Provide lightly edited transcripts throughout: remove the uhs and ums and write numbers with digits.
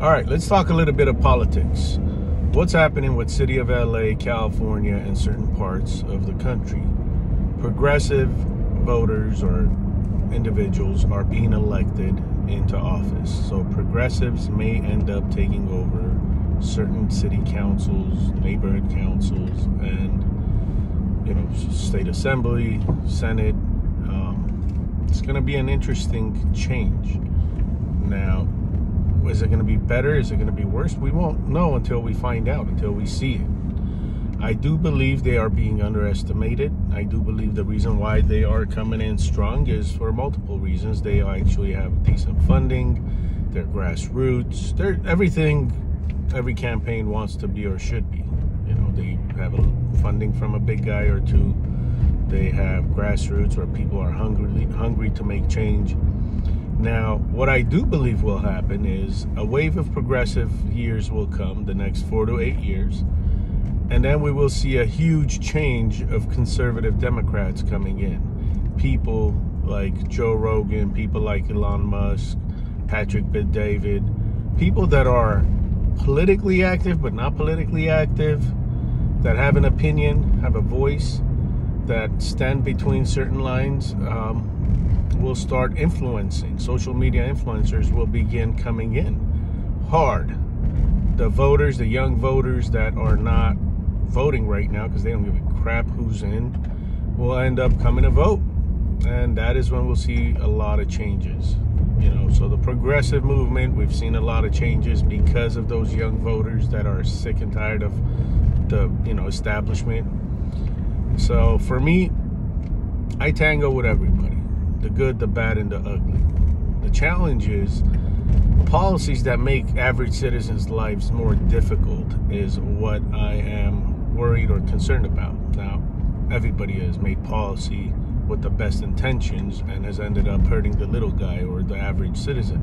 All right, let's talk a little bit of politics. What's happening with City of LA, California, and certain parts of the country? Progressive voters or individuals are being elected into office. So progressives may end up taking over certain city councils, neighborhood councils, and state assembly, Senate. It's going to be an interesting change. Now, is it going to be better? Is it going to be worse? We won't know until we find out, until we see it. I do believe they are being underestimated. I do believe the reason why they are coming in strong is for multiple reasons. They actually have decent funding. They're grassroots. They're everything every campaign wants to be or should be. They have funding from a big guy or two. They have grassroots where people are hungry to make change. Now, what I do believe will happen is a wave of progressive years will come, the next 4 to 8 years, and then we will see a huge change of conservative Democrats coming in. People like Joe Rogan, people like Elon Musk, Patrick Bet-David, people that are politically active but not politically active, that have an opinion, have a voice, that stand between certain lines, will start influencing. Social media influencers will begin coming in hard. The voters, the young voters that are not voting right now because they don't give a crap who's in, will end up coming to vote. And that is when we'll see a lot of changes. So the progressive movement, we've seen a lot of changes because of those young voters that are sick and tired of the establishment. So for me, I tango with everybody, the good, the bad, and the ugly. The challenge is policies that make average citizens' lives more difficult is what I am worried or concerned about. Now, everybody has made policy with the best intentions and has ended up hurting the little guy or the average citizen.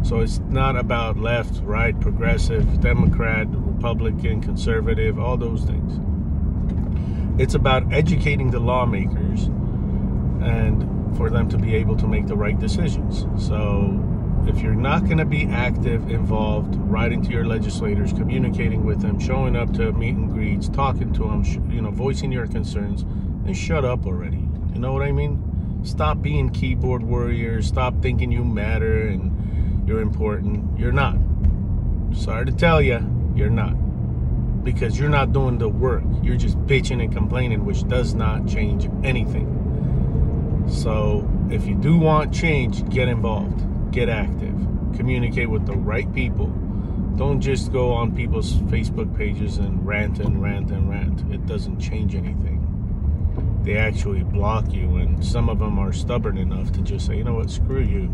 So it's not about left, right, progressive, Democrat, Republican, conservative, all those things. It's about educating the lawmakers and for them to be able to make the right decisions. So if you're not going to be active, involved, writing to your legislators, communicating with them, showing up to meet and greets, talking to them, voicing your concerns, then shut up already. You know what I mean? Stop being keyboard warriors. Stop thinking you matter and you're important. You're not. Sorry to tell you, you're not. Because you're not doing the work. You're just bitching and complaining, which does not change anything. So if you do want change, get involved, get active, communicate with the right people. Don't just go on people's Facebook pages and rant and rant and rant. It doesn't change anything. They actually block you, and some of them are stubborn enough to just say, you know what, screw you.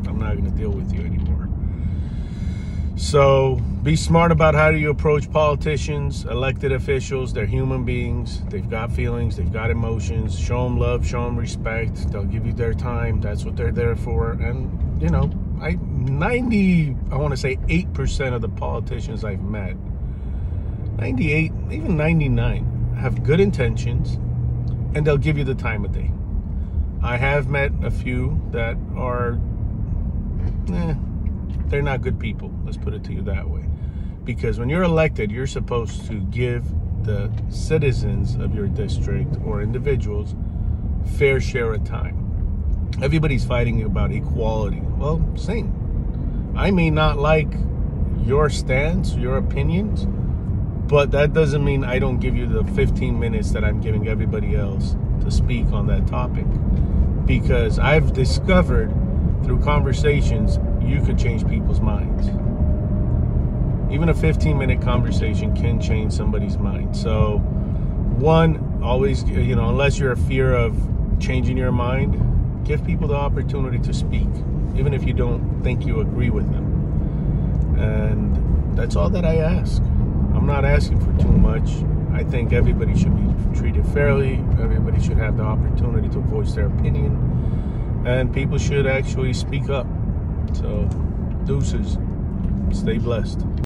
I'm not going to deal with you anymore. So be smart about how you approach politicians, elected officials. They're human beings. They've got feelings. They've got emotions. Show them love. Show them respect. They'll give you their time. That's what they're there for. And, 8% of the politicians I've met, 98, even 99, have good intentions, and they'll give you the time of day. I have met a few that are, they're not good people. Let's put it to you that way. Because when you're elected, you're supposed to give the citizens of your district or individuals fair share of time. Everybody's fighting about equality. Well, same. I may not like your stance, your opinions, but that doesn't mean I don't give you the 15 minutes that I'm giving everybody else to speak on that topic. Because I've discovered through conversations, you could change people's minds. Even a 15-minute conversation can change somebody's mind. So, one, always, unless you're a fear of changing your mind, give people the opportunity to speak, even if you don't think you agree with them. And that's all that I ask. I'm not asking for too much. I think everybody should be treated fairly. Everybody should have the opportunity to voice their opinion. And people should actually speak up. So, deuces. Stay blessed.